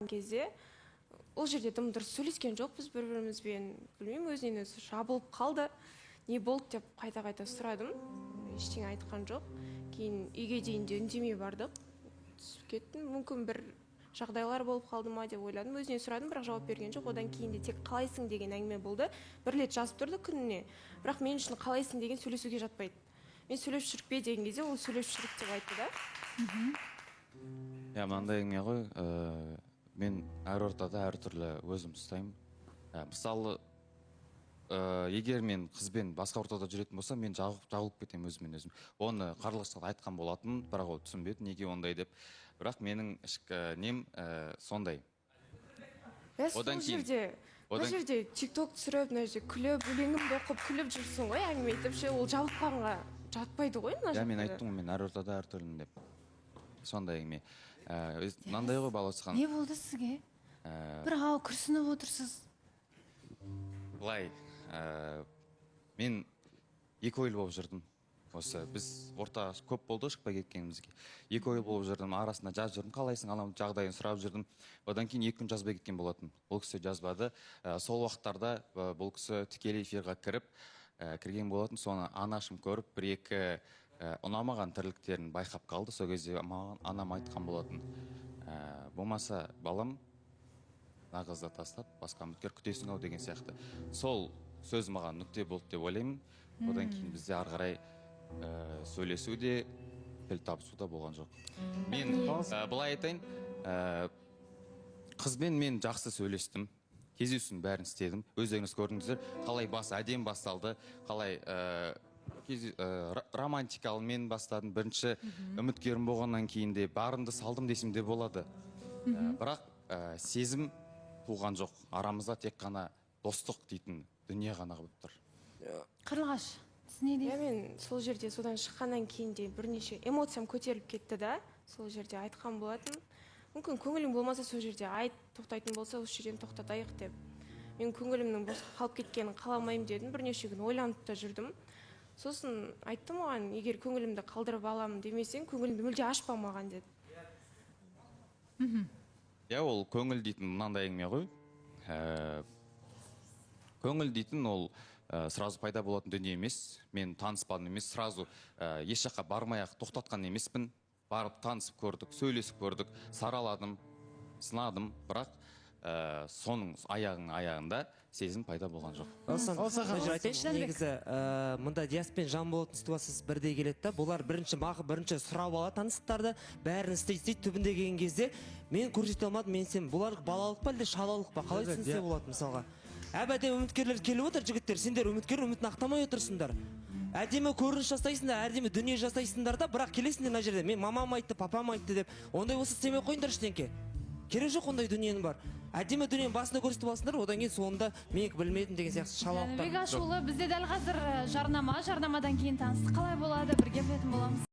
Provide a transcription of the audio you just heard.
кезде ол жерде тым дұрыс сөйлескен жоқпыз бір-бірімізбен. Білмеймін, өзінен өзі жабылып қалды. Не болды деп қайта-қайта сұрадым. Ештеңе айтқан жоқ. Кейін үйге дейін де үндемей бардық. Түсіп кеттім. Мүмкін бір жағдайлар болып қалды ма деп ойладым. Өзінен сұрадым, бірақ жауап берген жоқ. Одан кейін де тек қалайсың деген әңгіме болды. Бір рет жазып тұрды күніне. Бірақ мен үшін қалайсың деген сөйлесуге жатпайды. Мен сөйлеп жүріп пе деген кезде ол сөйлеп жүріп деп айтты да. Мынандай әңгіме ғой, мен әр ортада әртүрлі өзім ұстаймын. Мысалы, егер мен қызбен басқа ортада жүретін болса, мен жағылып кетемін өзімен өзім. Оны Қарлығашқа айтқан болатын, бірақ ол түсінбеді, неге ондай деп. Бірақ менің ішкі нем сондай. Сол жерде тикток түсіріп, мына жерде күліп, өлеңімді оқып күліп жүрсің ғой, әңгіме айтып ше, ол жабылғанға жатпайды ғой мына жерде. Мен айттым, мен әр ортада әртүрлі деп. Сондай әңгіме. Мынандай ғой баласыған. Не болды сізге? Бір күрсініп отырсыз. Былай, мен екі ойлы болып жүрдім. Осы біз орта көп болды шықпай кеткенімізге. Екі ойлы болып жүрдім, арасында жазып жүрдім, қалайсың, анау жағдайын сұрап жүрдім. Одан кейін 2 күн жазбай кеткен болатын. Бұл кісі жазбады. Сол уақыттарда бұл кісі тікелей эфирға кірген болатын. Соны анашым көріп, бір-екі ұнамаған тірліктерін байқап қалды. Сол кезде маған анам айтқан болатын. Болмаса балам, мына қызды тастап, басқа үміткер күтесің ау деген сияқты. Сол сөз маған нүкте болды деп ойлаймын. Одан кейін бізде ары қарай сөйлесу де, тіл табысу да болған жоқ. Мен былай айтайын, қызбен мен жақсы сөйлестім, кездесудің бәрін істедім. Өздеріңіз көрдіңіздер, қалай әдем басталды, қалай романтикалымен бастадым. Бірінші үміткерім болғаннан кейін де барымды салдым десем де болады. Бірақ сезім туған жоқ. Арамызда тек қана достық дейтін дүние ғана болып тұр. Қарлығаш, сіз не дейсіз? Мен сол жерде содан шыққаннан кейін де бірнеше эмоциям көтеріліп кетті да, сол жерде айтқан болатын. Мүмкін көңілім болмаса сол жерде тоқтайтын болса, осы жерден тоқтатайық деп. Мен көңілімнің босқа қалып кеткенін қаламаймын дедім, бірнеше күн ойланып та жүрдім. Сосын айттым оған, егер көңілімді қалдырып аламын демесең, көңілімді мүлде ашпа маған деді. Ол көңіл дейтін мынандай әңгіме ғой. Көңіл дейтін ол сразу пайда болатын дүние емес. Мен таныспадым емес, сразу еш жаққа бармай-ақ тоқтатқан емеспін. Барып танысып көрдік, сөйлесіп көрдік, сараладым, сынадым, бірақ соның аяғында сезім пайда болған жоқ. Айтайыншы, негізі мұнда Диас пен Жанболаттың ситуациясы бірдей келеді да. Бұлар бірінші сұрап ала таныстықтарды, бәрін істейді, түбінде келген кезде мен көрсете алмадым, мен сен бұлар балалық па әлде шалалық па, қалай түсінсе болады мысалға. Әбәдем үміткерлер келіп отыр, жігіттер, сендер үмітін ақтамай отырсыңдар. Әдемі көрініс жасайсыңдар, әдемі дүние жасайсыңдар да, бірақ келесіңдер мына жерде, мен мамам айтты, папам айтты деп, ондай болса істемей қойыңдар ештеңке. Керек жоқ ондай дүниенің бар. Әдемі дүниенің басында көрсетіп алсыңдар, одан кейін соңында мен білмедім деген сияқты шалалықтар. Бек Ашулы, бізде дәл қазір жарнамадан кейін таныстық қалай болады, бірге білетін боламыз.